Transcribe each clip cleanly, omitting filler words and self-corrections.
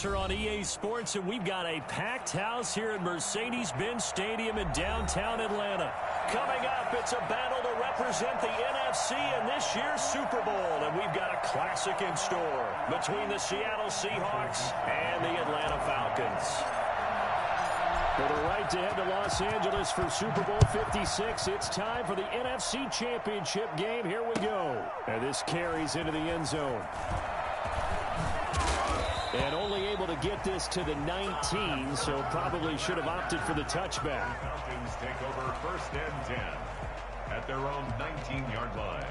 On EA Sports, and we've got a packed house here at Mercedes-Benz Stadium in downtown Atlanta. Coming up, it's a battle to represent the NFC in this year's Super Bowl, and we've got a classic in store between the Seattle Seahawks and the Atlanta Falcons. For the right to head to Los Angeles for Super Bowl 56, it's time for the NFC Championship game. Here we go. And this carries into the end zone. And only able to get this to the 19, so probably should have opted for the touchback. Falcons take over 1st and 10 at their own 19-yard line.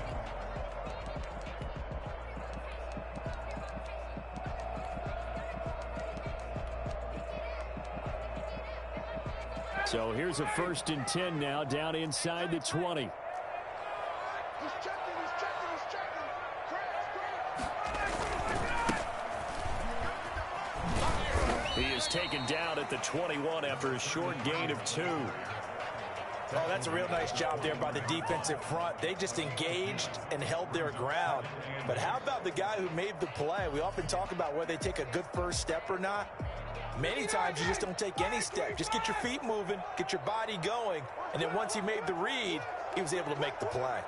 So here's a 1st and 10 now, down inside the 20. He is taken down at the 21 after a short gain of 2. Oh, that's a real nice job there by the defensive front. They just engaged and held their ground. But how about the guy who made the play? We often talk about whether they take a good first step or not. Many times you just don't take any step. Just get your feet moving, get your body going, and then once he made the read, he was able to make the play.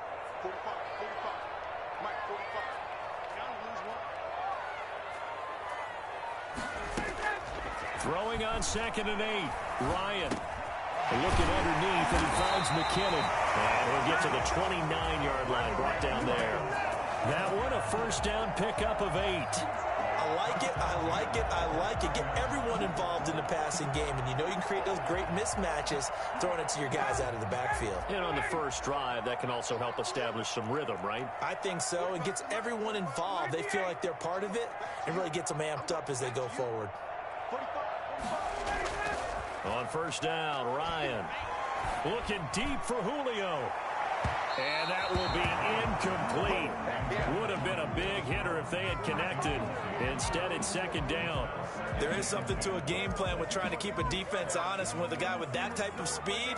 Throwing on 2nd and 8. Ryan looking underneath, and he finds McKinnon. And he'll get to the 29-yard line, brought down there. That one, a 1st down pickup of 8. I like it, I like it, I like it. Get everyone involved in the passing game, and you know you can create those great mismatches throwing it to your guys out of the backfield. And on the first drive, that can also help establish some rhythm, right? I think so. It gets everyone involved. They feel like they're part of it, and really gets them amped up as they go forward. On 1st down, Ryan looking deep for Julio. And that will be incomplete. Would have been a big hitter if they had connected. Instead, it's 2nd down. There is something to a game plan with trying to keep a defense honest. With a guy with that type of speed,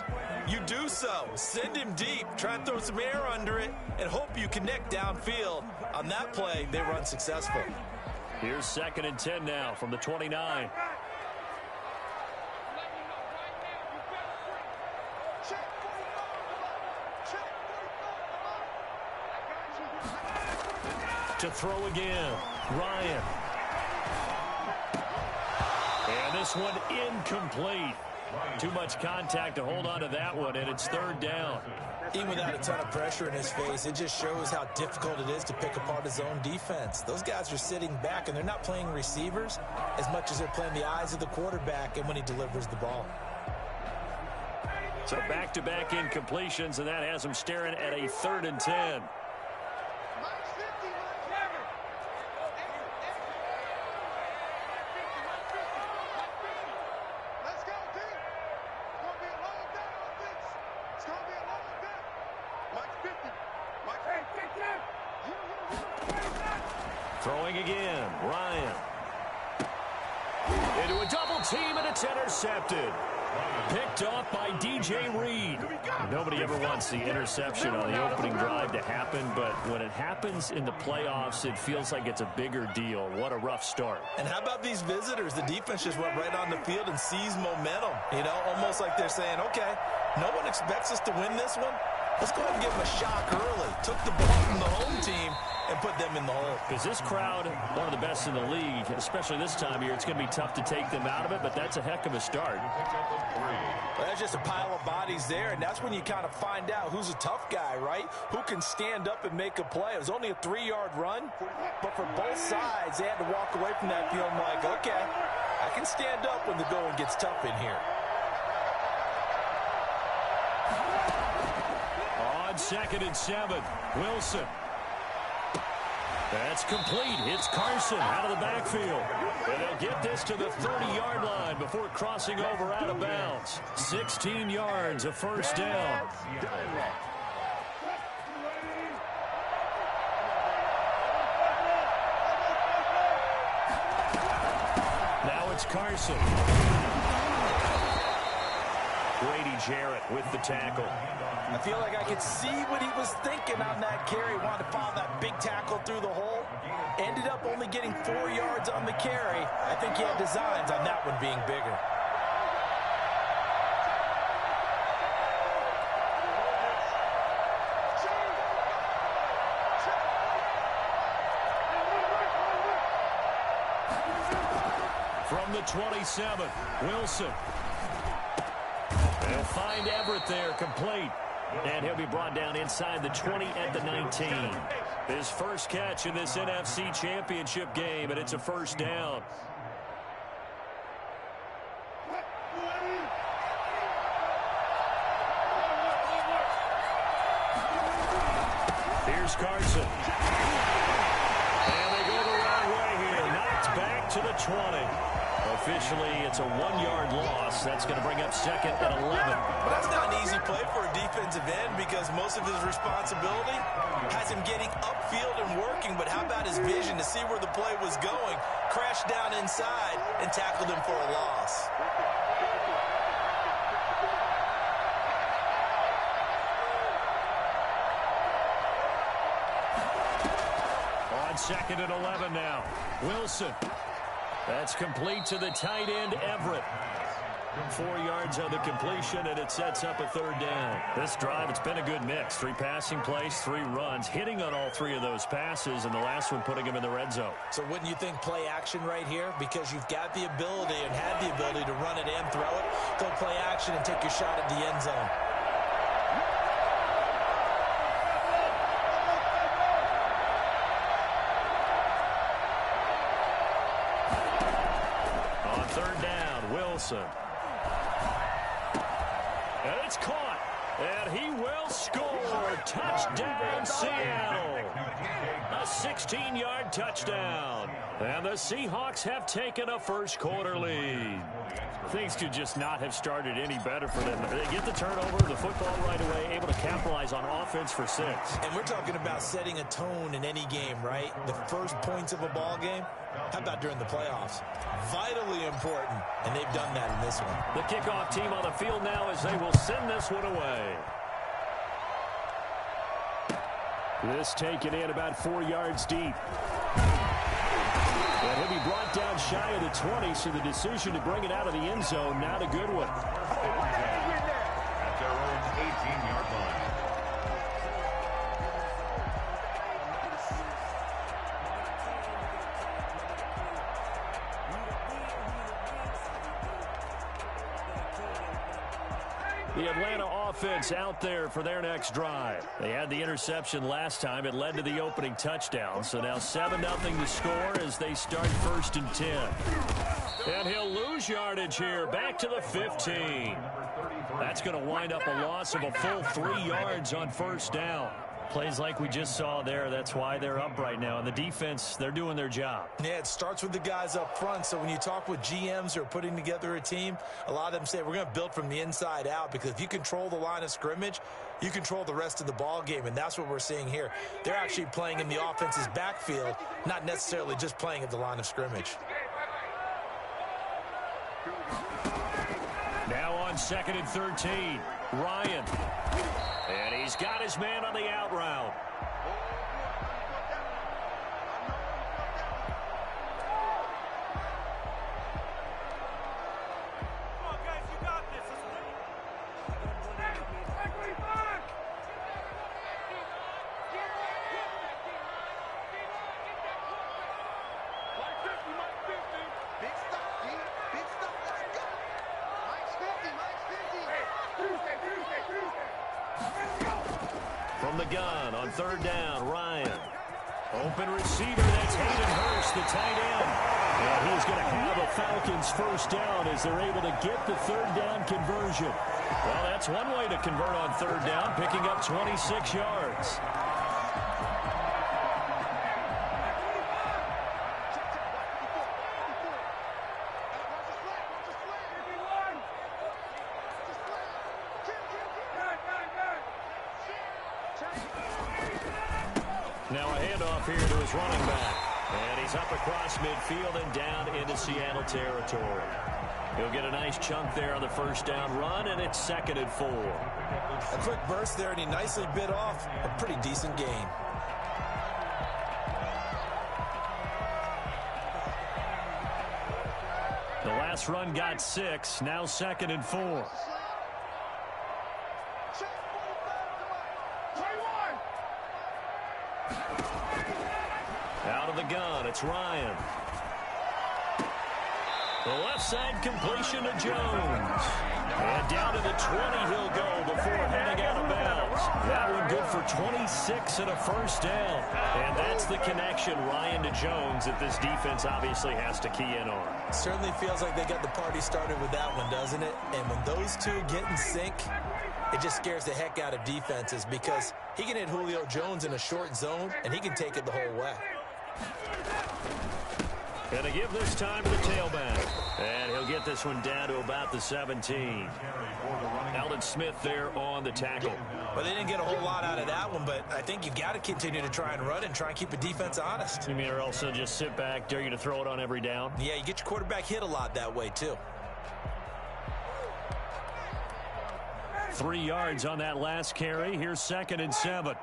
you do so. Send him deep. Try and throw some air under it and hope you connect downfield. On that play, they run successful. Here's 2nd and 10 now from the 29. To throw again, Ryan. And this one incomplete. Too much contact to hold on to that one, and it's 3rd down. Even without a ton of pressure in his face, it just shows how difficult it is to pick apart his own defense. Those guys are sitting back, and they're not playing receivers as much as they're playing the eyes of the quarterback and when he delivers the ball. So back-to-back incompletions, and that has him staring at a 3rd and 10. Throwing again, Ryan. Into a double team, and it's intercepted. Picked off by DJ Reed. Nobody ever wants the interception on the opening drive to happen, but when it happens in the playoffs, it feels like it's a bigger deal. What a rough start. And how about these visitors? The defense just went right on the field and seized momentum. You know, almost like they're saying, okay, no one expects us to win this one. Let's go ahead and give them a shock early. Took the ball from the home team and put them in the hole. Is this crowd one of the best in the league, especially this time of year? It's going to be tough to take them out of it, but that's a heck of a start. Well, that's just a pile of bodies there, and that's when you kind of find out who's a tough guy, right? Who can stand up and make a play. It was only a 3-yard run, but for both sides, they had to walk away from that feeling like, okay, I can stand up when the going gets tough in here. On 2nd and 7, Wilson. That's complete. It's Carson out of the backfield. And they'll get this to the 30-yard line before crossing over out of bounds. 16 yards, a 1st down. Now it's Carson. Grady Jarrett with the tackle. I feel like I could see what he was thinking on that carry. Wanted to follow that big tackle through the hole. Ended up only getting 4 yards on the carry. I think he had designs on that one being bigger. From the 27, Wilson. They'll find Everett there, complete. And he'll be brought down inside the 20 at the 19. His first catch in this NFC Championship game, and it's a first down. Here's Carson. And they go the wrong way here. Knocked back to the 20. Officially, it's a 1-yard loss. That's going to bring up second at 11. But that's not an easy play for a defensive end because most of his responsibility has him getting upfield and working. But how about his vision to see where the play was going, crashed down inside, and tackled him for a loss? On second and 11 now. Wilson. That's complete to the tight end, Everett. 4 yards on the completion, and it sets up a third down. This drive, it's been a good mix. 3 passing plays, 3 runs, hitting on all 3 of those passes, and the last one putting him in the red zone. So wouldn't you think play action right here? Because you've got the ability and had the ability to run it and throw it. Go play action and take your shot at the end zone. Third down, Wilson. And it's caught. And he will score. Touchdown, Seattle. A 16-yard touchdown. And the Seahawks have taken a first-quarter lead. Things could just not have started any better for them. They get the turnover, the football right away, able to capitalize on offense for 6. And we're talking about setting a tone in any game, right? The first points of a ball game. How about during the playoffs? Vitally important, and they've done that in this one. The kickoff team on the field now as they will send this one away. This taken in about 4 yards deep. And he'll be brought down shy of the 20, so the decision to bring it out of the end zone, not a good one. At their own 18-yard line. The Atlanta offense out there for their next drive. They had the interception last time. It led to the opening touchdown. So now 7-0 to score as they start 1st and 10. And he'll lose yardage here. Back to the 15. That's going to wind up a loss of a full 3 yards on 1st down. Plays like we just saw there. That's why they're up right now. And the defense, they're doing their job. Yeah, it starts with the guys up front. So when you talk with GMs who are putting together a team, a lot of them say we're going to build from the inside out, because if you control the line of scrimmage, you control the rest of the ball game. And that's what we're seeing here. They're actually playing in the offense's backfield, not necessarily just playing at the line of scrimmage. Now on 2nd and 13, Ryan. And he's got his man on the out route. Come on, guys, you got this. Big stuff, D. Big stuff. Let's go. Mike's 50. Mike's 50. From the gun on 3rd down, Ryan. Open receiver, that's Hayden Hurst, the tight end. And he's going to have a Falcons first down as they're able to get the 3rd down conversion. Well, that's one way to convert on 3rd down, picking up 26 yards. Now a handoff here to his running back. And he's up across midfield and down into Seattle territory. He'll get a nice chunk there on the first down run, and it's 2nd and 4. A quick burst there, and he nicely bit off a pretty decent gain. last run got 6. Now 2nd and 4. Out of the gun, it's Ryan. The left side completion to Jones. And down to the 20 he'll go before heading out of bounds. That one good for 26 and a first down. And that's the connection, Ryan to Jones, that this defense obviously has to key in on. Certainly feels like they got the party started with that one, doesn't it? And when those two get in sync, it just scares the heck out of defenses because he can hit Julio Jones in a short zone, and he can take it the whole way. Going to give this time to the tailback. And he'll get this one down to about the 17. Aldon Smith there on the tackle. Well, they didn't get a whole lot out of that one, but I think you've got to continue to try and run and try and keep the defense honest. You mean or also just sit back, dare you to throw it on every down? Yeah, you get your quarterback hit a lot that way, too. 3 yards on that last carry. Here's 2nd and 7.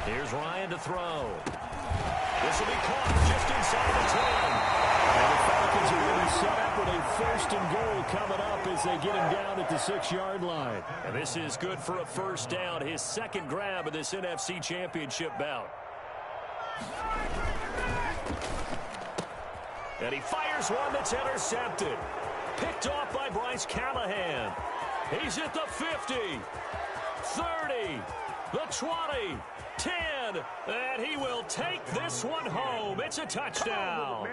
Here's Ryan to throw. This will be caught just inside the 10. And the Falcons are really set up with a 1st and goal coming up as they get him down at the 6-yard line. And this is good for a first down, his 2nd grab of this NFC Championship bout. And he fires one that's intercepted. Picked off by Bryce Callahan. He's at the 50, 30, the 20, 10, and he will take this one home. It's a touchdown.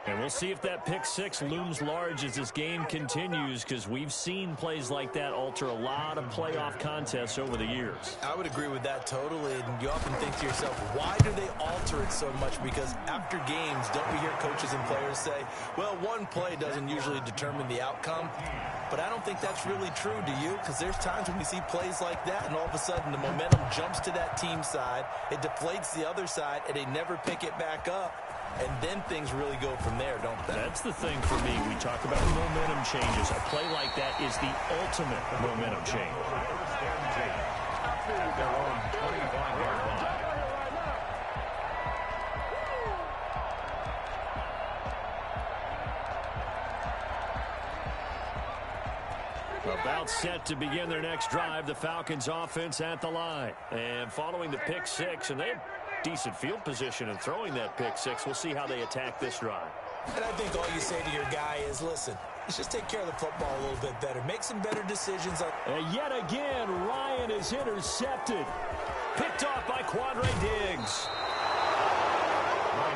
And we'll see if that pick 6 looms large as this game continues, because we've seen plays like that alter a lot of playoff contests over the years. I would agree with that totally, and you often think to yourself, why do they alter it so much? Because after games, don't we hear coaches and players say, well, one play doesn't usually determine the outcome? But I don't think that's really true, do you? Because there's times when we see plays like that, and all of a sudden the momentum jumps to that team side, it deflates the other side, and they never pick it back up. And then things really go from there, don't they? That's the thing for me. We talk about momentum changes. A play like that is the ultimate momentum change. Their own 25-yard line. About set to begin their next drive, the Falcons offense at the line. And following the pick 6, and they have decent field position and throwing that pick 6. We'll see how they attack this drive. And I think all you say to your guy is, listen, let's just take care of the football a little bit better. Make some better decisions. And yet again, Ryan is intercepted. Picked off by Quandre Diggs.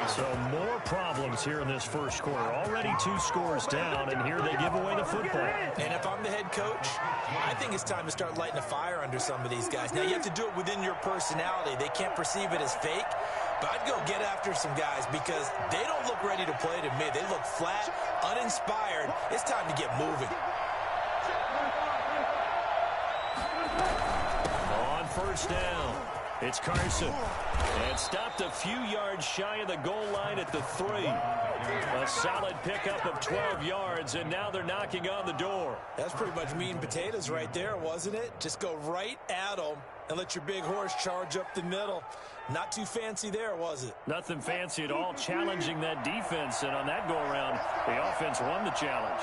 So more problems here in this first quarter. Already 2 scores down, and here they give away the football. And if I'm the head coach, I think it's time to start lighting a fire under some of these guys. Now, you have to do it within your personality. They can't perceive it as fake, but I'd go get after some guys because they don't look ready to play to me. They look flat, uninspired. It's time to get moving. On first down, it's Carson. And stopped a few yards shy of the goal line at the 3. A solid pickup of 12 yards, and now they're knocking on the door. That's pretty much meat and potatoes right there, wasn't it? Just go right at them and let your big horse charge up the middle. Not too fancy there, was it? Nothing fancy at all, challenging that defense, and on that go-around, the offense won the challenge.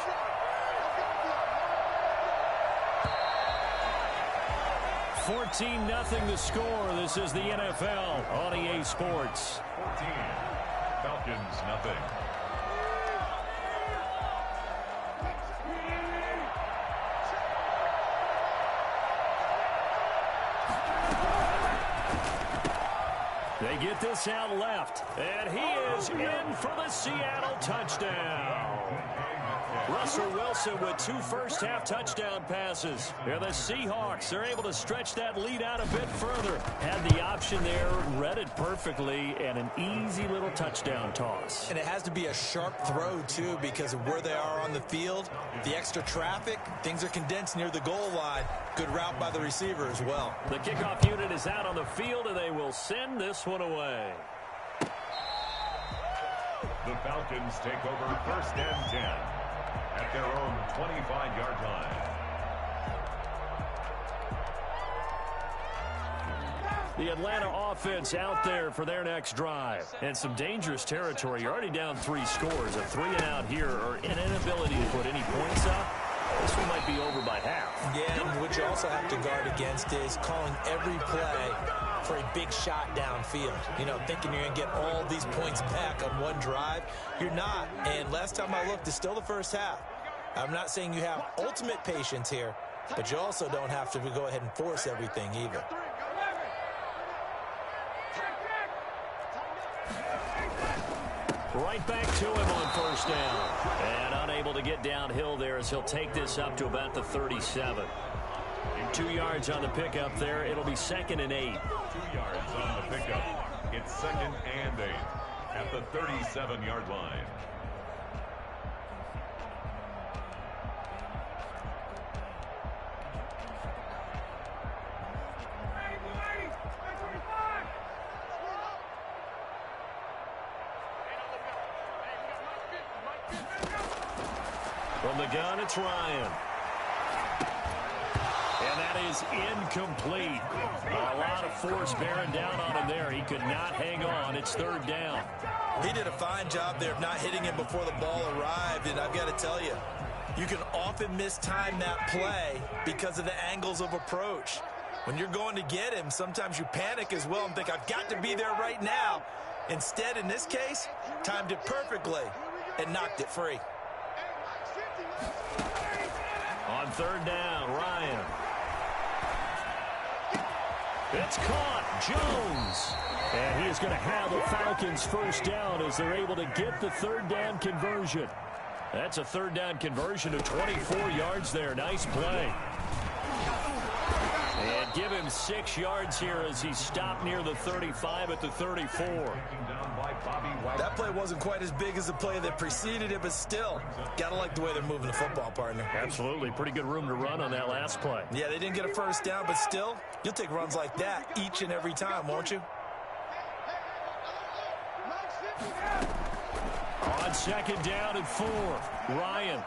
14-0 the score. This is the NFL on EA Sports. 14. Falcons, nothing. They get this out left, and he is in for the Seattle touchdown. Russell Wilson with 2 first-half touchdown passes. And the Seahawks are able to stretch that lead out a bit further. Had the option there, read it perfectly, and an easy little touchdown toss. And it has to be a sharp throw, too, because of where they are on the field. The extra traffic, things are condensed near the goal line. Good route by the receiver as well. The kickoff unit is out on the field, and they will send this one away. The Falcons take over 1st and 10. At their own 25-yard line. The Atlanta offense out there for their next drive. And some dangerous territory. You're already down 3 scores. A 3-and-out here or an inability to put any points up. This one might be over by half. Yeah, and what you also have to guard against is calling every play for a big shot downfield. You know, thinking you're going to get all these points back on one drive. You're not. And last time I looked, it's still the first half. I'm not saying you have ultimate patience here, but you also don't have to go ahead and force everything either. Right back to him on first down. And unable to get downhill there as he'll take this up to about the 37. 2 yards on the pickup there. It'll be 2nd and 8. 2 yards on the pickup. It's 2nd and 8 at the 37-yard line. From the gun, it's Ryan. And that is incomplete. A lot of force bearing down on him there. He could not hang on. It's 3rd down. He did a fine job there of not hitting him before the ball arrived, and I've got to tell you, you can often mistime that play because of the angles of approach. When you're going to get him, sometimes you panic as well and think, I've got to be there right now. Instead, in this case, timed it perfectly and knocked it free. On 3rd down, Ryan. It's caught. Jones. And he is going to have the Falcons' first down as they're able to get the 3rd down conversion. That's a 3rd down conversion of 24 yards there. Nice play. And give him 6 yards here as he stopped near the 35 at the 34. That play wasn't quite as big as the play that preceded it, but still, gotta like the way they're moving the football, partner. Absolutely. Pretty good room to run on that last play. Yeah, they didn't get a first down, but still, you'll take runs like that each and every time, won't you? On 2nd down and 4, Ryan.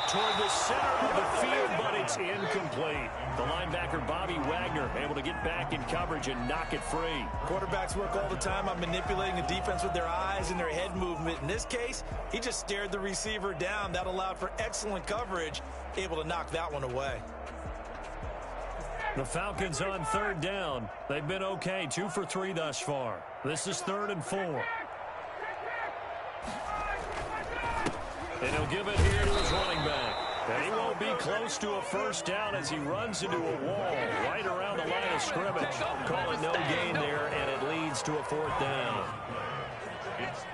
Toward the center of the field, but it's incomplete. The linebacker, Bobby Wagner, able to get back in coverage and knock it free. Quarterbacks work all the time on manipulating the defense with their eyes and their head movement. In this case, he just stared the receiver down. That allowed for excellent coverage, able to knock that one away. The Falcons on 3rd down. They've been okay, 2 for 3 thus far. This is 3rd and 4. And he'll give it here to his running back. And he won't be close to a first down as he runs into a wall right around the line of scrimmage. Call it no gain there, and it leads to a 4th down.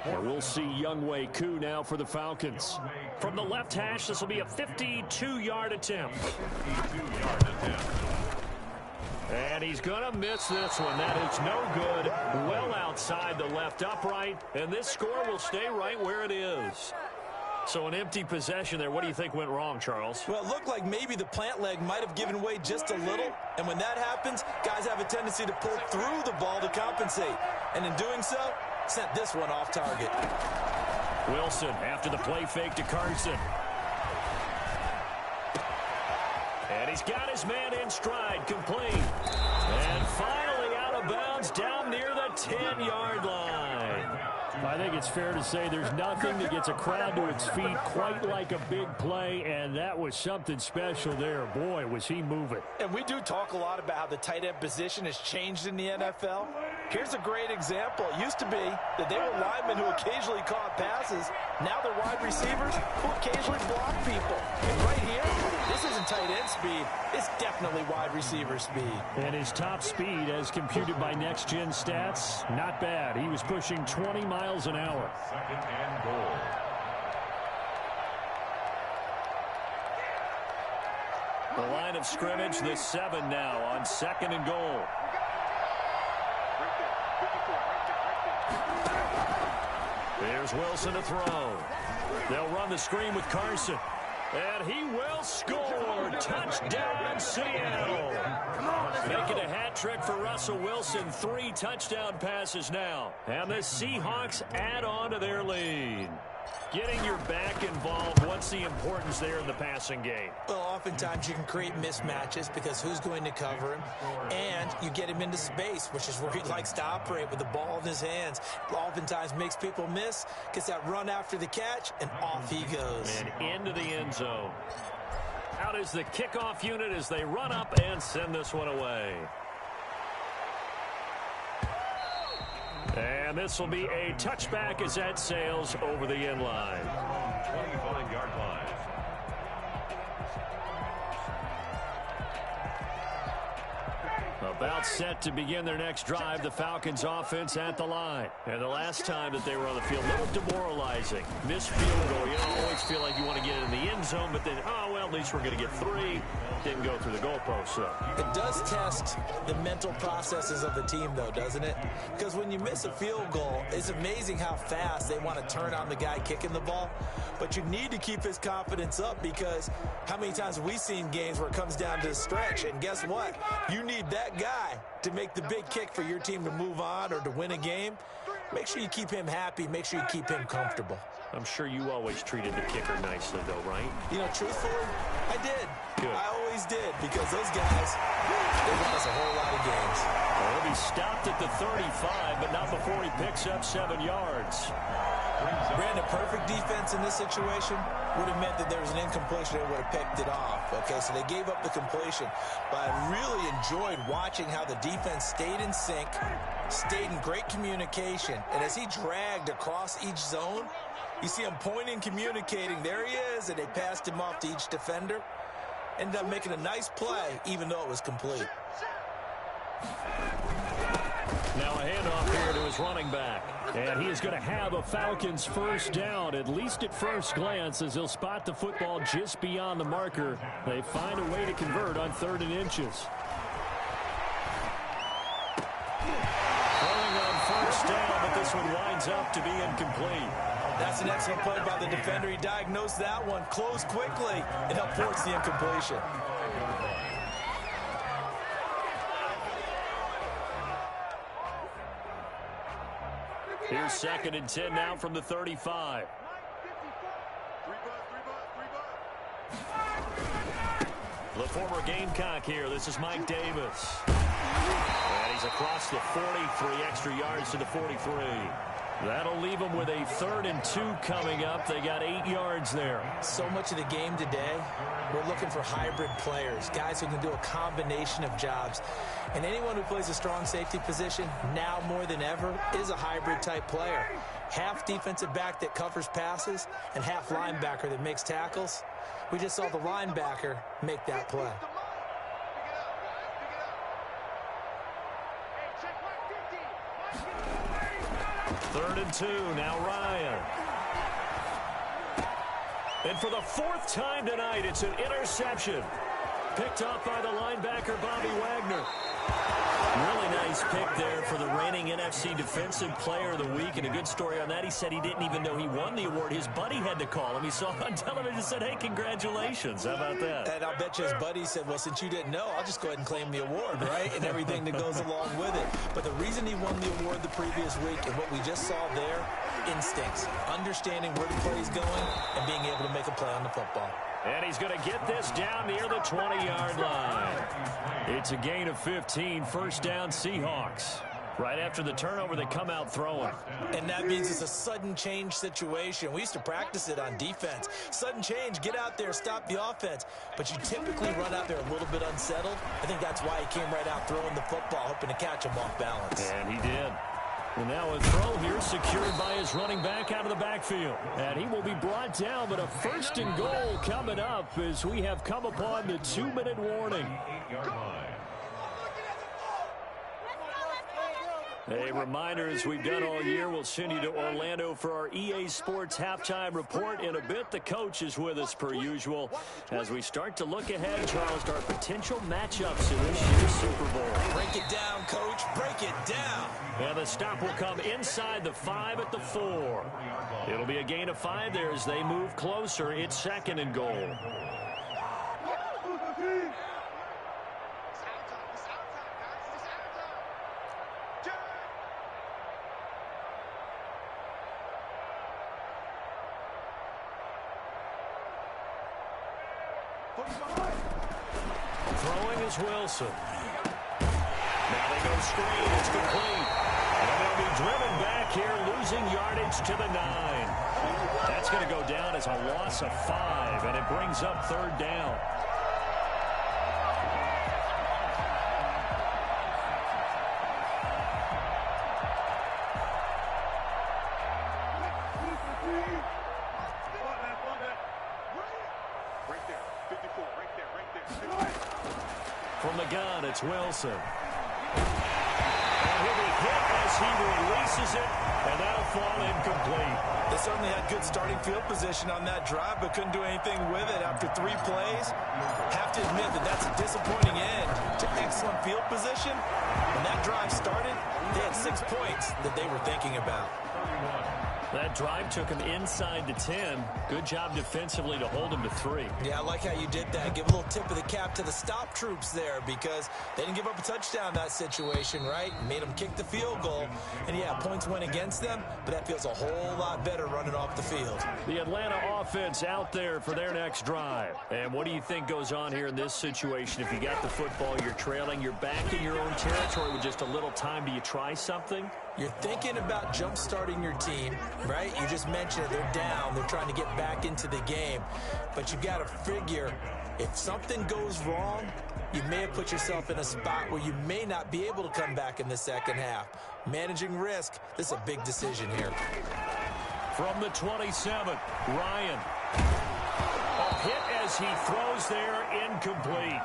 And we'll see Younghoe Koo now for the Falcons. From the left hash, this will be a 52-yard attempt. 52-yard attempt. And he's going to miss this one. That is no good. Well outside the left upright. And this score will stay right where it is. So an empty possession there. What do you think went wrong, Charles? Well, it looked like maybe the plant leg might have given way just a little. And when that happens, guys have a tendency to pull through the ball to compensate. And in doing so, sent this one off target. Wilson after the play fake to Carson. And he's got his man in stride, complete. And finally out of bounds down near the 10-yard line. I think it's fair to say there's nothing that gets a crowd to its feet quite like a big play, and that was something special there. Boy, was he moving. And we do talk a lot about how the tight end position has changed in the NFL. Here's a great example. It used to be that they were linemen who occasionally caught passes. Now they're wide receivers who occasionally block people. And right here, this isn't tight end speed. It's definitely wide receiver speed. And his top speed, as computed by Next Gen Stats, not bad. He was pushing 20 miles an hour. 2nd and goal. The line of scrimmage, the 7 now on 2nd and goal. Here's Wilson to throw. They'll run the screen with Carson. And he will score. Touchdown, Seattle. Making a hat trick for Russell Wilson. 3 touchdown passes now. And the Seahawks add on to their lead. Getting your back involved, what's the importance there in the passing game? Well, oftentimes you can create mismatches because who's going to cover him, and you get him into space, which is where he likes to operate with the ball in his hands. Oftentimes makes people miss, gets that run after the catch, and off he goes. And into the end zone. Out is the kickoff unit as they run up and send this one away. And this will be a touchback as that sails over the end line. 25-yard line. About set to begin their next drive, the Falcons offense at the line. And the last time that they were on the field, a little demoralizing. Missed field goal. You don't always feel like you want to get it in the end zone, but then, oh, well, at least we're going to get 3. Didn't go through the goalpost, so. It does test the mental processes of the team, though, doesn't it? Because when you miss a field goal, it's amazing how fast they want to turn on the guy kicking the ball. But you need to keep his confidence up because how many times have we seen games where it comes down to the stretch? And guess what? You need that guy to make the big kick for your team to move on or to win a game. Make sure you keep him happy. Make sure you keep him comfortable. I'm sure you always treated the kicker nicely, though, right? You know, truthfully, I did. Good. I always did because those guys, they won us a whole lot of games. Well, he'll be stopped at the 35, but not before he picks up 7 yards. Brandon, perfect defense in this situation would have meant that there was an incompletion. They would have picked it off. Okay, so they gave up the completion. But I really enjoyed watching how the defense stayed in sync, stayed in great communication. And as he dragged across each zone, you see him pointing, communicating. There he is, and they passed him off to each defender. Ended up making a nice play, even though it was complete. Now a handoff here to his running back. And he is going to have a Falcons first down, at least at first glance, as he'll spot the football just beyond the marker. They find a way to convert on 3rd and inches. Throwing on first down, but this one winds up to be incomplete. That's an excellent play by the defender. He diagnosed that one, closed quickly, and helped force the incompletion. Here's 2nd and 10 now from the 35. The former Gamecock here. This is Mike Davis. And he's across the 43 extra yards to the 43. That'll leave them with a 3rd and 2 coming up. They got 8 yards there. So much of the game today, we're looking for hybrid players, guys who can do a combination of jobs. And anyone who plays a strong safety position, now more than ever, is a hybrid type player. Half defensive back that covers passes and half linebacker that makes tackles. We just saw the linebacker make that play. 3rd and 2, now Ryan. And for the 4th time tonight, it's an interception. Picked up by the linebacker, Bobby Wagner. Really nice pick there for the reigning NFC Defensive Player of the Week. And a good story on that. He said he didn't even know he won the award. His buddy had to call him. He saw it on television and said, hey, congratulations. How about that? And I'll bet you his buddy said, well, since you didn't know, I'll just go ahead and claim the award, right? And everything that goes along with it. But the reason he won the award the previous week and what we just saw there, instincts, understanding where the play is going and being able to make a play on the football. And he's going to get this down near the 20-yard line. It's a gain of 15, first down Seahawks. Right after the turnover, they come out throwing. And that means it's a sudden change situation. We used to practice it on defense. Sudden change, get out there, stop the offense. But you typically run out there a little bit unsettled. I think that's why he came right out throwing the football, hoping to catch him off balance. And he did. And now a throw here secured by his running back out of the backfield. And he will be brought down, but a 1st and goal coming up as we have come upon the 2-minute warning. A reminder, as we've done all year, we'll send you to Orlando for our EA Sports halftime report. In a bit, the coach is with us per usual as we start to look ahead, Charles, to our potential matchups in this year's Super Bowl. Break it down, Coach. Break it down. And the stop will come inside the 5 at the 4. It'll be a gain of 5 there as they move closer. It's 2nd and goal. Throwing is Wilson. Now they go screen. It's complete. And they'll be driven back here, losing yardage to the 9. That's going to go down as a loss of 5, and it brings up 3rd down. From the gun, it's Wilson. And he'll be hit as he releases it, and that'll fall incomplete. They certainly had good starting field position on that drive, but couldn't do anything with it after 3 plays. Have to admit that that's a disappointing end to excellent field position. When that drive started, they had 6 points that they were thinking about. That drive took him inside the 10. Good job defensively to hold him to 3. Yeah, I like how you did that. Give a little tip of the cap to the stop troops there, because they didn't give up a touchdown in that situation, right? Made them kick the field goal. And, yeah, points went against them, but that feels a whole lot better running off the field. The Atlanta offense out there for their next drive. And what do you think goes on here in this situation? If you got the football, you're trailing, you're back in your own territory with just a little time. Do you try something? You're thinking about jump-starting your team, right? You just mentioned it. They're down. They're trying to get back into the game. But you got to figure, if something goes wrong, you may have put yourself in a spot where you may not be able to come back in the second half. Managing risk, this is a big decision here. From the 27, Ryan. A hit as he throws there, incomplete.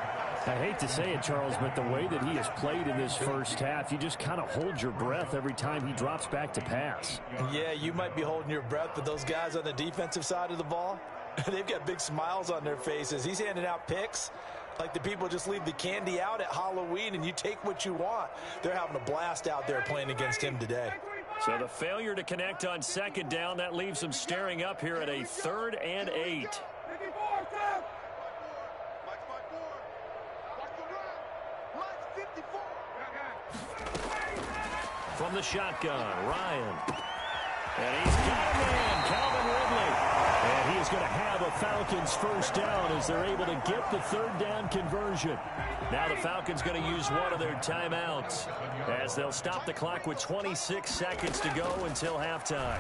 I hate to say it, Charles, but the way that he has played in this first half, you just kind of hold your breath every time he drops back to pass. Yeah, you might be holding your breath, but those guys on the defensive side of the ball, they've got big smiles on their faces. He's handing out picks like the people just leave the candy out at Halloween and you take what you want. They're having a blast out there playing against him today. So the failure to connect on 2nd down, that leaves them staring up here at a 3rd and 8. From the shotgun, Ryan. And he's got a man, Calvin Ridley. And he is going to have a Falcons first down as they're able to get the 3rd down conversion. Now the Falcons going to use one of their timeouts as they'll stop the clock with 26 seconds to go until halftime.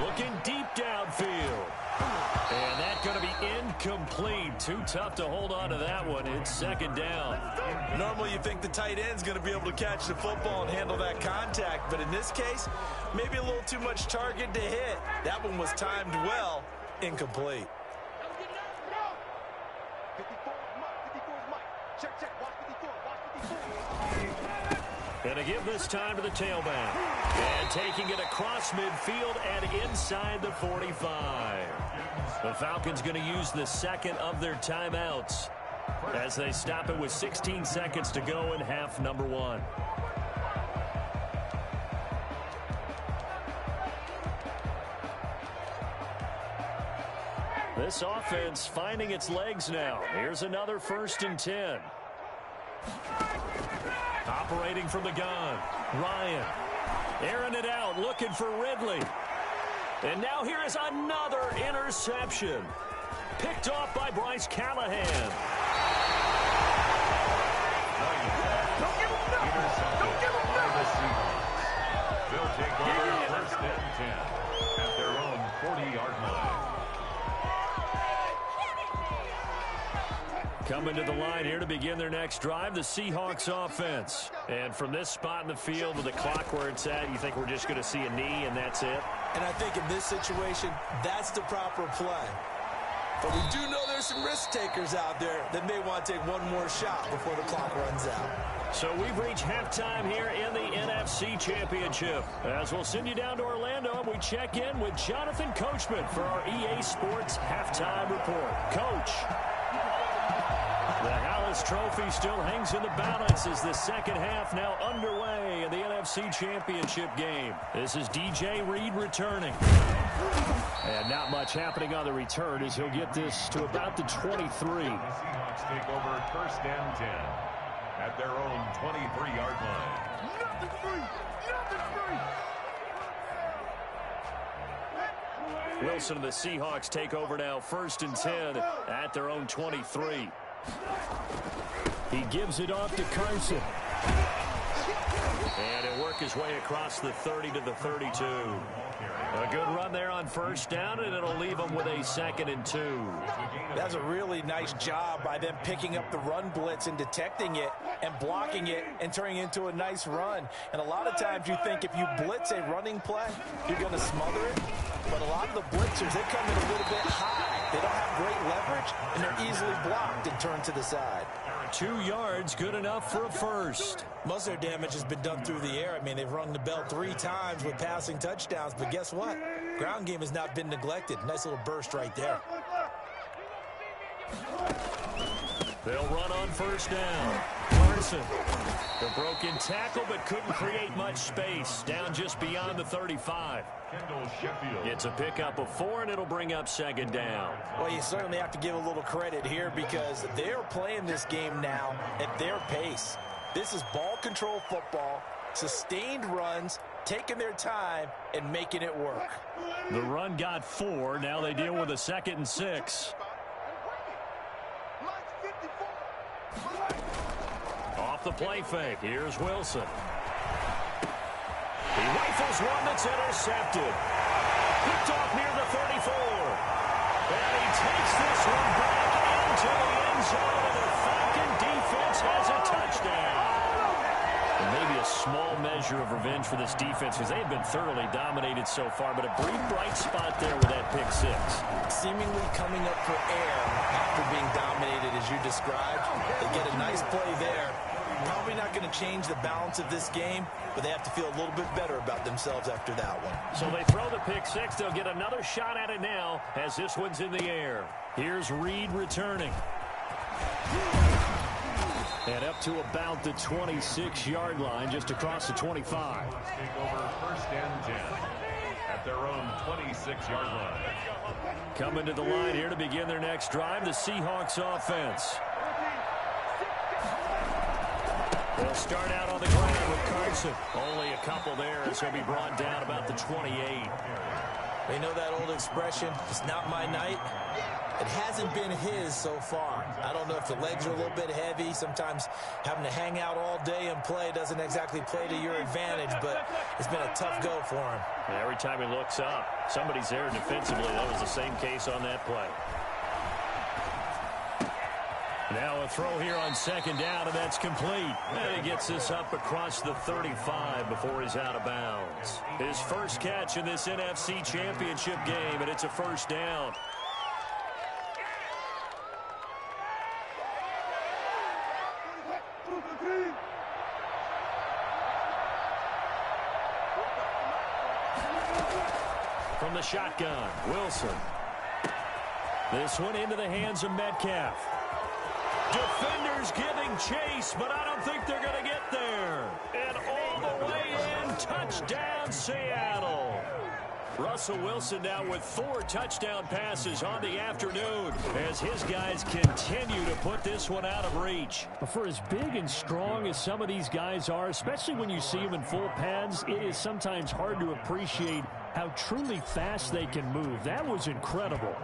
Looking deep downfield. And that's going to be incomplete. Too tough to hold on to that one. It's 2nd down. Normally you think the tight end's going to be able to catch the football and handle that contact, but in this case, maybe a little too much target to hit. That one was timed well. Incomplete. And to give this time to the tailback. And taking it across midfield and inside the 45. The Falcons going to use the 2nd of their timeouts as they stop it with 16 seconds to go in half number 1. This offense finding its legs now. Here's another 1st and 10. Operating from the gun, Ryan. Airing it out, looking for Ridley. And now here is another interception. Picked off by Bryce Callahan. Intercepted by the Seahawks. They'll take over 1st and 10 at their own 40-yard line. Coming to the line here to begin their next drive, the Seahawks offense. And from this spot in the field with the clock where it's at, you think we're just going to see a knee and that's it? And I think in this situation, that's the proper play. But we do know there's some risk takers out there that may want to take one more shot before the clock runs out. So we've reached halftime here in the NFC Championship. As we'll send you down to Orlando, and we check in with Jonathan Coachman for our EA Sports Halftime Report. Coach. The Hallis Trophy still hangs in the balance as the second half now underway in the NFC Championship game. This is DJ Reed returning. And not much happening on the return as he'll get this to about the 23. The Seahawks take over 1st and 10 at their own 23-yard line. Wilson and the Seahawks take over now, 1st and 10 at their own 23. He gives it off to Carson. And he'll work his way across the 30 to the 32. A good run there on 1st down, and it'll leave them with a 2nd and 2. That's a really nice job by them picking up the run blitz and detecting it and blocking it and turning it into a nice run. And a lot of times you think if you blitz a running play, you're going to smother it. But a lot of the blitzers, they come in a little bit high. They don't have great leverage, and they're easily blocked and turned to the side. 2 yards, good enough for a first. Most of their damage has been done through the air. I mean, they've rung the bell 3 times with passing touchdowns, but guess what? Ground game has not been neglected. Nice little burst right there. They'll run on 1st down. Carson, the broken tackle, but couldn't create much space. Down just beyond the 35. It's a pickup of 4, and it'll bring up 2nd down. Well, you certainly have to give a little credit here because they're playing this game now at their pace. This is ball control football, sustained runs, taking their time, and making it work. The run got 4. Now they deal with a 2nd and 6. Off the play fake. Here's Wilson. He rifles one that's intercepted. Picked off near the 34. And he takes this one back into the end zone, and the Falcon defense has a touchdown. And maybe a small measure of revenge for this defense because they have been thoroughly dominated so far, but a brief bright spot there with that pick 6. Seemingly coming up for air after being dominated as you described. They get a nice play there. Probably not going to change the balance of this game, but they have to feel a little bit better about themselves after that one. So they throw the pick 6. They'll get another shot at it now as this one's in the air. Here's Reed returning. And up to about the 26-yard line, just across the 25. Take over 1st and 10 at their own 26-yard line. Coming to the line here to begin their next drive, the Seahawks offense. They'll start out on the ground with Carson. Only a couple there as he'll be brought down about the 28. They know that old expression, it's not my night. It hasn't been his so far. I don't know if the legs are a little bit heavy. Sometimes having to hang out all day and play doesn't exactly play to your advantage, but it's been a tough go for him. And every time he looks up, somebody's there defensively. That was the same case on that play. Now a throw here on 2nd down, and that's complete. And he gets this up across the 35 before he's out of bounds. His first catch in this NFC Championship game, and it's a 1st down. From the shotgun, Wilson. This one into the hands of Metcalf. Defenders giving chase, but I don't think they're going to get there. And all the way in, touchdown Seattle. Russell Wilson now with 4 touchdown passes on the afternoon as his guys continue to put this one out of reach. For as big and strong as some of these guys are, especially when you see them in full pads, it is sometimes hard to appreciate how truly fast they can move. That was incredible.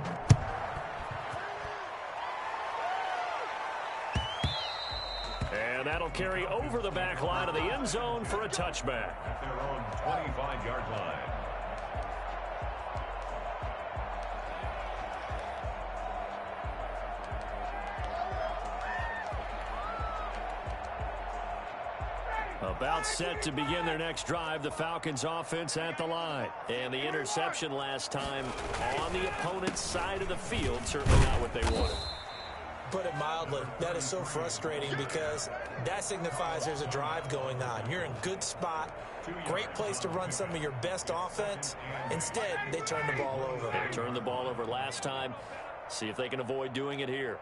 And that'll carry over the back line of the end zone for a touchback. At their own 25-yard line. About set to begin their next drive, the Falcons offense at the line. And the interception last time on the opponent's side of the field, certainly not what they wanted. Put it mildly, that is so frustrating because that signifies there's a drive going on. You're in good spot, great place to run some of your best offense. Instead, they turn the ball over. They turned the ball over last time. See if they can avoid doing it here.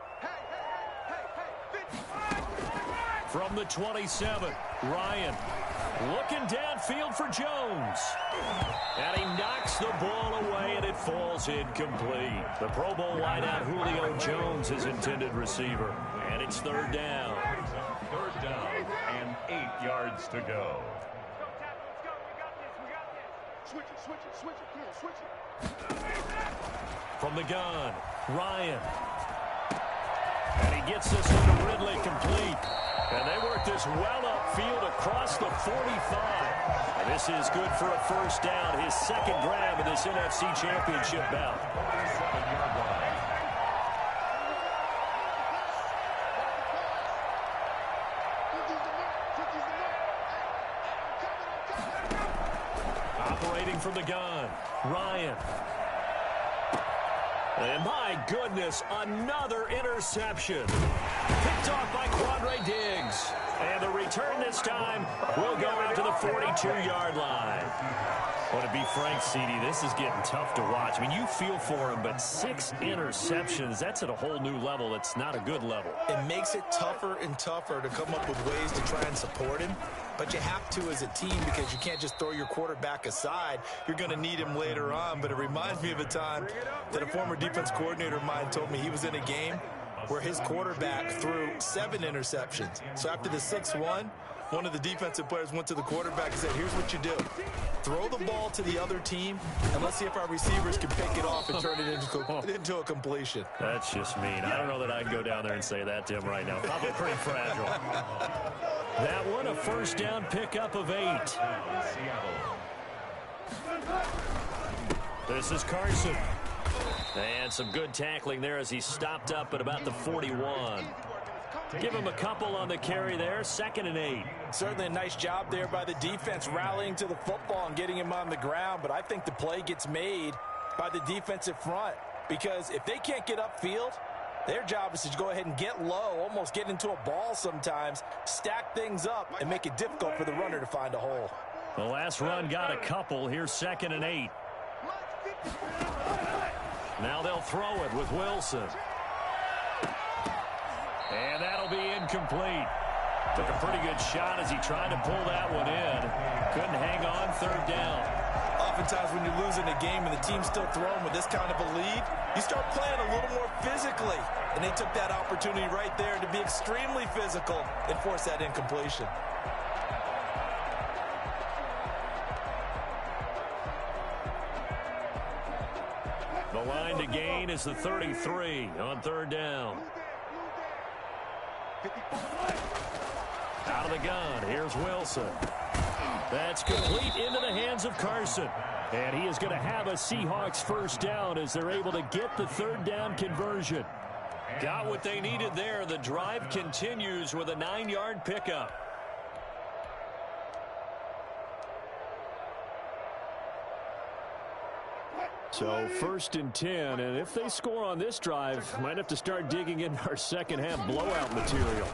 From the 27, Ryan looking downfield for Jones. And he knocks the ball away, and it falls incomplete. The Pro Bowl wideout Julio Jones is intended receiver. And it's 3rd down. 3rd down and 8 yards to go. From the gun, Ryan. And he gets this one to Ridley complete. And they work this well upfield across the 45. And this is good for a first down, his second grab of this NFC Championship bout. Operating from the gun, Ryan. And my goodness, another interception. Picked off by Quandre Diggs. And the return this time will go out to the 42-yard line. Well, to be frank, CD, this is getting tough to watch. I mean, you feel for him, but 6 interceptions, that's at a whole new level. It's not a good level. It makes it tougher and tougher to come up with ways to try and support him. But you have to as a team because you can't just throw your quarterback aside. You're going to need him later on. But it reminds me of a time that a former defense coordinator of mine told me he was in a game where his quarterback threw 7 interceptions. So after the 6-1, one of the defensive players went to the quarterback and said, here's what you do. Throw the ball to the other team, and let's see if our receivers can pick it off and turn it into a completion. That's just mean. I don't know that I'd go down there and say that to him right now. Probably pretty fragile. That one, a first down pickup of 8. This is Carson. And some good tackling there as he stopped up at about the 41. Give him a couple on the carry there, 2nd and 8. Certainly a nice job there by the defense rallying to the football and getting him on the ground, but I think the play gets made by the defensive front because if they can't get upfield, their job is to go ahead and get low, almost get into a ball sometimes, stack things up, and make it difficult for the runner to find a hole. The last run got a couple. Here's 2nd and 8. Now they'll throw it with Wilson. And that'll be incomplete. Took a pretty good shot as he tried to pull that one in. Couldn't hang on, 3rd down. Oftentimes when you're losing a game and the team's still throwing with this kind of a lead, you start playing a little more physically. And they took that opportunity right there to be extremely physical and force that incompletion. The line to gain is the 33 on 3rd down. Out of the gun, here's Wilson. That's complete into the hands of Carson. And he is going to have a Seahawks first down as they're able to get the 3rd down conversion. Got what they needed there. The drive continues with a 9-yard pickup. So 1st and 10, and if they score on this drive, might have to start digging into our second-half blowout material.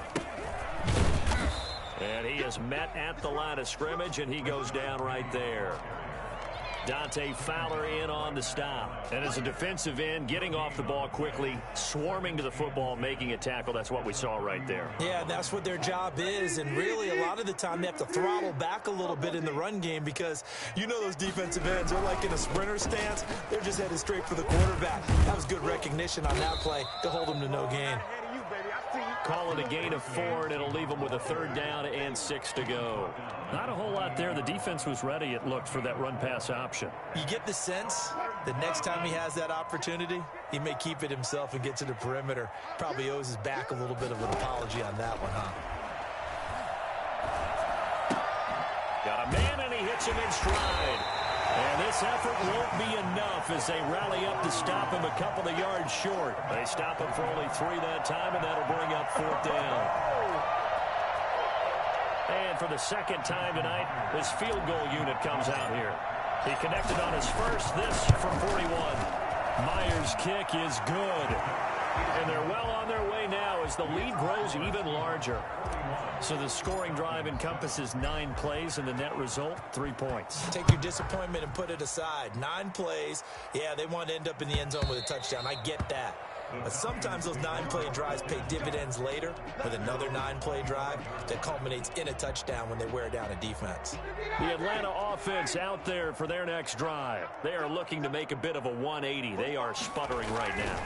And he is met at the line of scrimmage, and he goes down right there. Dante Fowler in on the stop. And as a defensive end, getting off the ball quickly, swarming to the football, making a tackle, that's what we saw right there. Yeah, that's what their job is. And really, a lot of the time, they have to throttle back a little bit in the run game because you know those defensive ends, they're like in a sprinter stance. They're just headed straight for the quarterback. That was good recognition on that play to hold them to no gain. Call it a gain of 4, and it'll leave them with a 3rd down and 6 to go. Not a whole lot there. The defense was ready, it looked, for that run-pass option. You get the sense that next time he has that opportunity, he may keep it himself and get to the perimeter. Probably owes his back a little bit of an apology on that one, huh? Got a man, and he hits him in stride. And this effort won't be enough as they rally up to stop him a couple of yards short. They stop him for only 3 that time, and that'll bring up 4th down. And for the 2nd time tonight, this field goal unit comes out here. He connected on his first, this from 41. Myers' kick is good. And they're well on their way now as the lead grows even larger. So the scoring drive encompasses 9 plays, and the net result, 3 points. Take your disappointment and put it aside. 9 plays. Yeah, they want to end up in the end zone with a touchdown. I get that. But sometimes those 9-play drives pay dividends later with another 9-play drive that culminates in a touchdown when they wear down a defense. The Atlanta offense out there for their next drive. They are looking to make a bit of a 180. They are sputtering right now.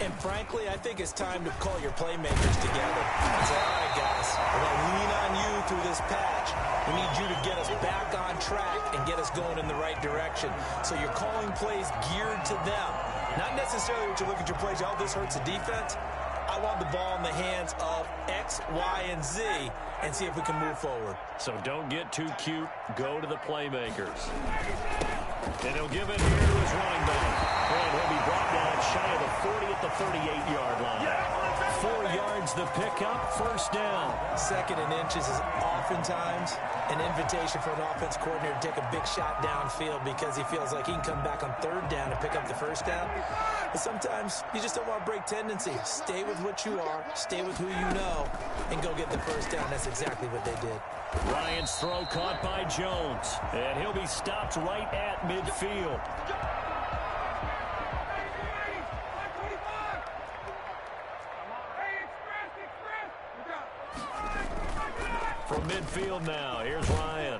And frankly, I think it's time to call your playmakers together and say, all right, guys, we're going to lean on you through this patch. We need you to get us back on track and get us going in the right direction. So you're calling plays geared to them. Not necessarily what you look at your plays, oh, this hurts the defense. I want the ball in the hands of X, Y, and Z and see if we can move forward. So don't get too cute. Go to the playmakers. And he'll give it here to his running back. And he'll be brought down shy of the 40 at the 38-yard line. 4 yards the pickup, first down. Second and inches is oftentimes an invitation for an offense coordinator to take a big shot downfield because he feels like he can come back on third down and pick up the first down. But sometimes you just don't want to break tendency. Stay with what you are, stay with who you know, and go get the first down. That's exactly what they did. Ryan's throw caught by Jones, and he'll be stopped right at midfield. From midfield now, here's Ryan.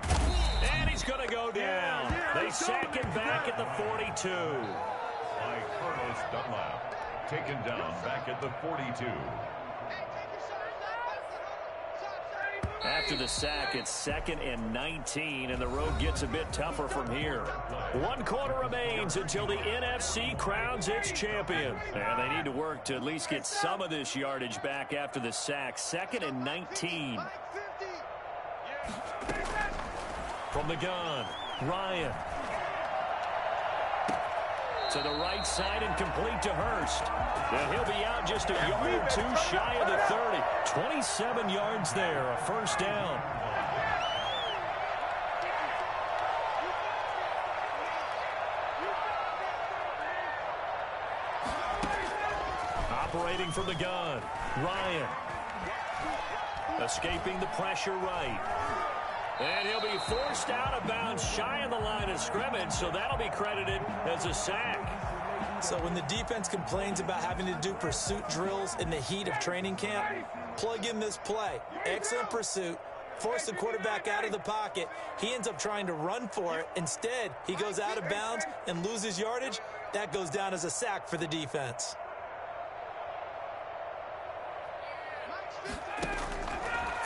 And he's going to go down. They sack him back at the 42. By Carlos Dunlap. Taken down back at the 42. After the sack, it's 2nd and 19, and the road gets a bit tougher from here. 1 quarter remains until the NFC crowns its champion. And they need to work to at least get some of this yardage back after the sack. 2nd and 19. From the gun, Ryan. To the right side and complete to Hurst. And he'll be out just a yard or two shy of the 30. 27 yards there, a first down. Operating from the gun, Ryan. Escaping the pressure right. And he'll be forced out of bounds shy of the line of scrimmage, so that'll be credited as a sack. So when the defense complains about having to do pursuit drills in the heat of training camp, plug in this play. Excellent pursuit. Force the quarterback out of the pocket. He ends up trying to run for it. Instead, he goes out of bounds and loses yardage. That goes down as a sack for the defense.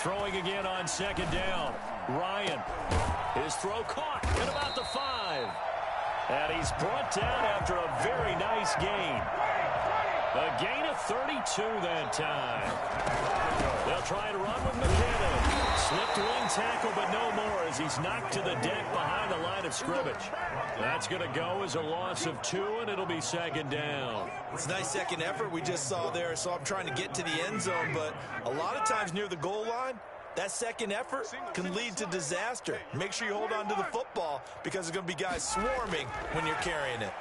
Throwing again on 2nd down. Ryan. His throw caught at about the 5. And he's brought down after a very nice gain. A gain of 32 that time. They'll try to run with McKinnon. Slipped wing tackle, but no more as he's knocked to the deck behind the line of scrimmage. That's going to go as a loss of 2, and it'll be 2nd down. It's a nice second effort we just saw there, so I'm trying to get to the end zone, but a lot of times near the goal line, that second effort can lead to disaster. Make sure you hold on to the football because there's going to be guys swarming when you're carrying it.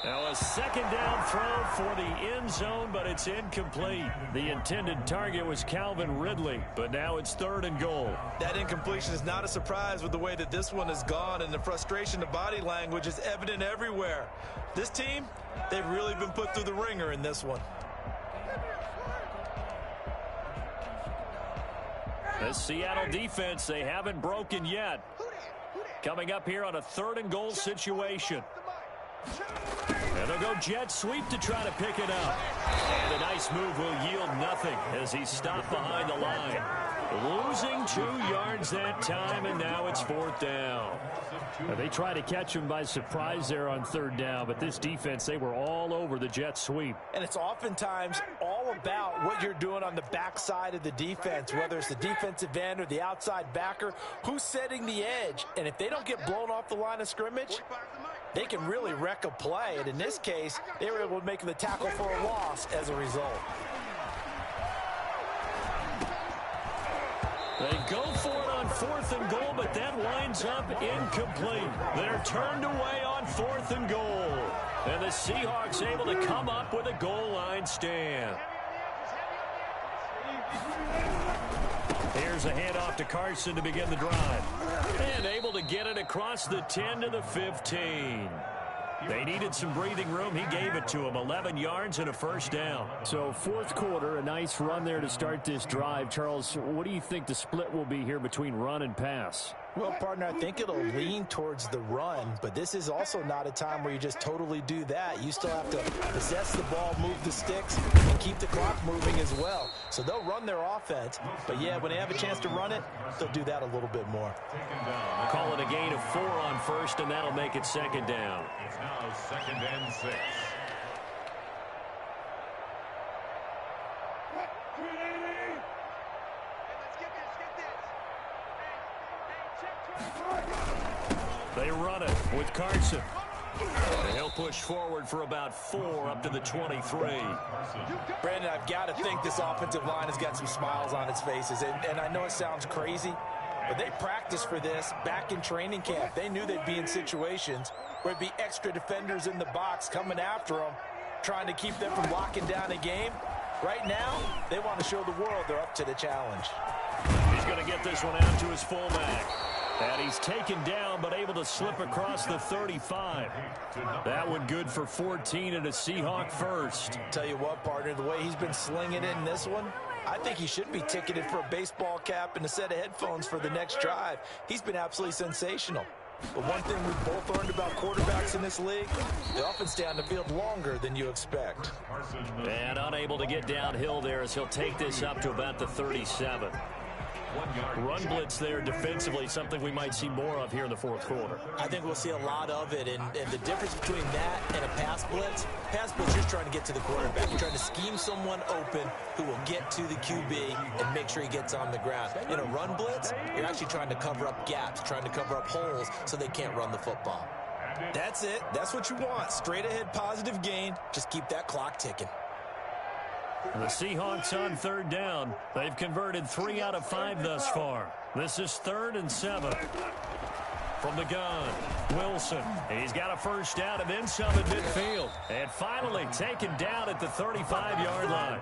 Now a 2nd down throw for the end zone, but it's incomplete. The intended target was Calvin Ridley, but now it's 3rd and goal. That incompletion is not a surprise with the way that this one has gone, and the frustration, the body language is evident everywhere. This team, they've really been put through the ringer in this one. The Seattle defense, they haven't broken yet. Coming up here on a 3rd and goal situation. And they'll go jet sweep to try to pick it up. And a nice move will yield nothing as he's stopped behind the line. Losing 2 yards that time, and now it's 4th down. They try to catch him by surprise there on 3rd down, but this defense, they were all over the jet sweep. And it's oftentimes all about what you're doing on the backside of the defense, whether it's the defensive end or the outside backer, who's setting the edge. And if they don't get blown off the line of scrimmage, they can really wreck a play. And in this case, they were able to make the tackle for a loss as a result. They go for it on 4th and goal, but that winds up incomplete. They're turned away on 4th and goal. And the Seahawks able to come up with a goal line stand. Here's a handoff to Carson to begin the drive. And able to get it across the 10 to the 15. They needed some breathing room. He gave it to them. 11 yards and a first down. So 4th quarter, a nice run there to start this drive. Charles, what do you think the split will be here between run and pass? Well, partner, I think it'll lean towards the run, but this is also not a time where you just totally do that. You still have to possess the ball, move the sticks, and keep the clock moving as well. So they'll run their offense, but yeah, when they have a chance to run it, they'll do that a little bit more. Call it a gain of 4 on first, and that'll make it second down. It's now 2nd and 6. They run it with Carson. And he'll push forward for about 4 up to the 23. Brandon, I've got to think this offensive line has got some smiles on its faces. And I know it sounds crazy, but they practiced for this back in training camp. They knew they'd be in situations where there'd be extra defenders in the box coming after them, trying to keep them from locking down a game. Right now, they want to show the world they're up to the challenge. He's going to get this one out to his fullback. And he's taken down, but able to slip across the 35. That one good for 14 and a Seahawk first. Tell you what, partner, the way he's been slinging it in this one, I think he should be ticketed for a baseball cap and a set of headphones for the next drive. He's been absolutely sensational. But one thing we've both learned about quarterbacks in this league, they often stay on the field longer than you expect. And unable to get downhill there as he'll take this up to about the 37. Run blitz there defensively, something we might see more of here in the fourth quarter. I think we'll see a lot of it, and the difference between that and a pass blitz, you're trying to get to the quarterback. You're trying to scheme someone open who will get to the QB and make sure he gets on the ground. In a run blitz, you're actually trying to cover up gaps, trying to cover up holes so they can't run the football. That's it. That's what you want. Straight ahead positive gain. Just keep that clock ticking. The Seahawks on 3rd down. They've converted 3 out of 5 thus far. This is 3rd and 7. From the gun, Wilson. He's got a first down and then some at midfield. And finally taken down at the 35-yard line.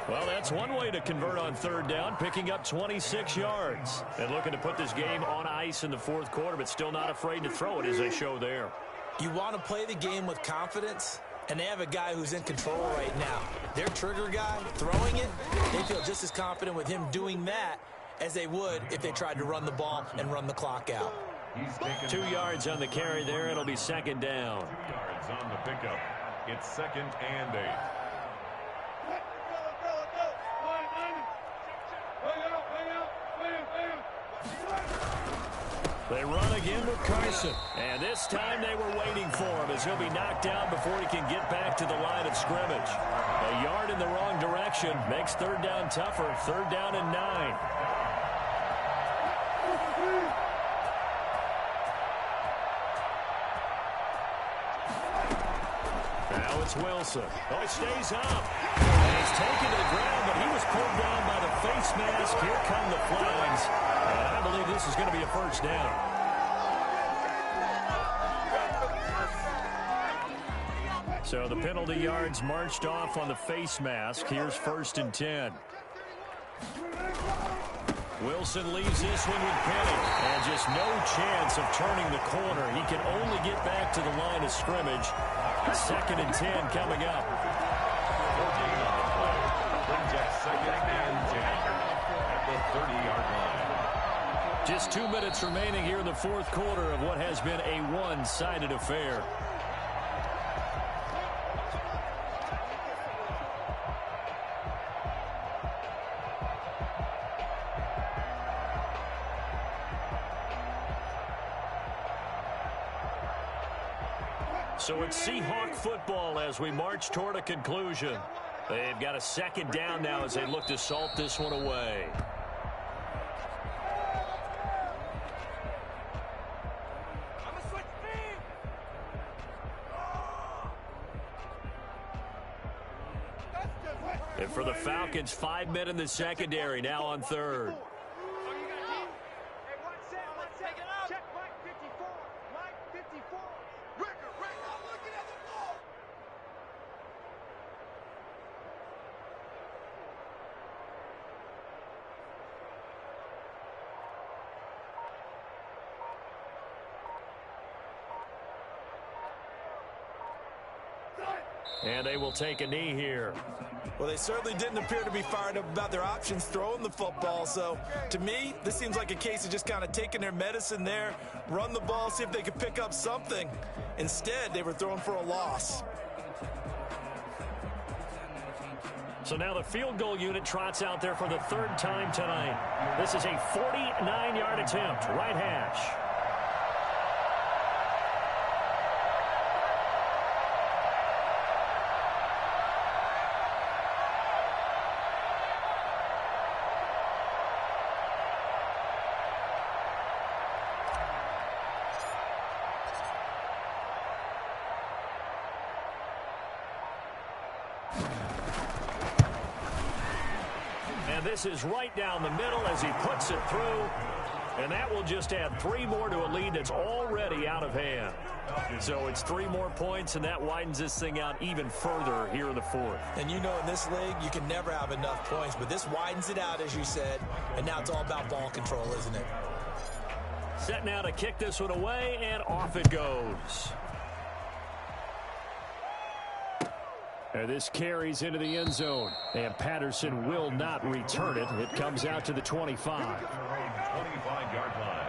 Well, that's one way to convert on 3rd down, picking up 26 yards. And looking to put this game on ice in the fourth quarter, but still not afraid to throw it as they show there. You want to play the game with confidence? And they have a guy who's in control right now. Their trigger guy, throwing it, they feel just as confident with him doing that as they would if they tried to run the ball and run the clock out. 2 yards on the carry there. It'll be second down. 2 yards on the pickup. It's 2nd and 8. They run again with Carson. And this time they were waiting for him as he'll be knocked down before he can get back to the line of scrimmage. A yard in the wrong direction makes 3rd down tougher. 3rd down and 9. Now it's Wilson. Oh, it stays up. And he's taken to the ground, but he was pulled down by the face mask. Here come the flags. And I believe this is going to be a first down. So the penalty yards marched off on the face mask. Here's 1st and 10. Wilson leaves this one with Penny. And just no chance of turning the corner. He can only get back to the line of scrimmage. 2nd and 10 coming up. Brings up 2nd and 10 at the 30-yard line. Just 2 minutes remaining here in the fourth quarter of what has been a one-sided affair. So it's Seahawk football as we march toward a conclusion. They've got a second down now as they look to salt this one away. And for the Falcons, 5 men in the secondary now on 3rd. And they will take a knee here. Well, they certainly didn't appear to be fired up about their options throwing the football. So, to me, this seems like a case of just kind of taking their medicine there, run the ball, see if they could pick up something. Instead, they were throwing for a loss. So now the field goal unit trots out there for the third time tonight. This is a 49-yard attempt, right hash. This is right down the middle as he puts it through. And that will just add 3 more to a lead that's already out of hand. So it's 3 more points, and that widens this thing out even further here in the fourth. And you know in this league, you can never have enough points. But this widens it out, as you said. And now it's all about ball control, isn't it? Set now to kick this one away, and off it goes. And this carries into the end zone. And Patterson will not return it. It comes out to the 25. 25-yard line.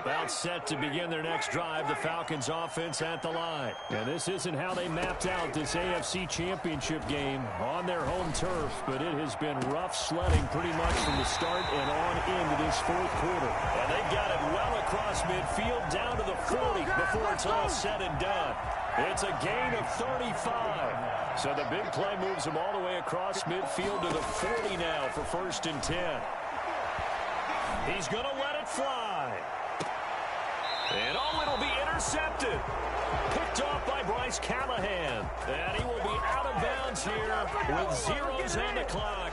About set to begin their next drive. The Falcons offense at the line. And this isn't how they mapped out this AFC Championship game on their home turf. But it has been rough sledding pretty much from the start and on into this fourth quarter. And they've got it well across midfield down to the 40 before it's all said and done. It's a gain of 35. So the big play moves them all the way across midfield to the 40 now for 1st and 10. He's going to let it fly. And oh, it'll be intercepted. Picked off by Bryce Callahan. And he will be out of bounds here with zeros on the clock.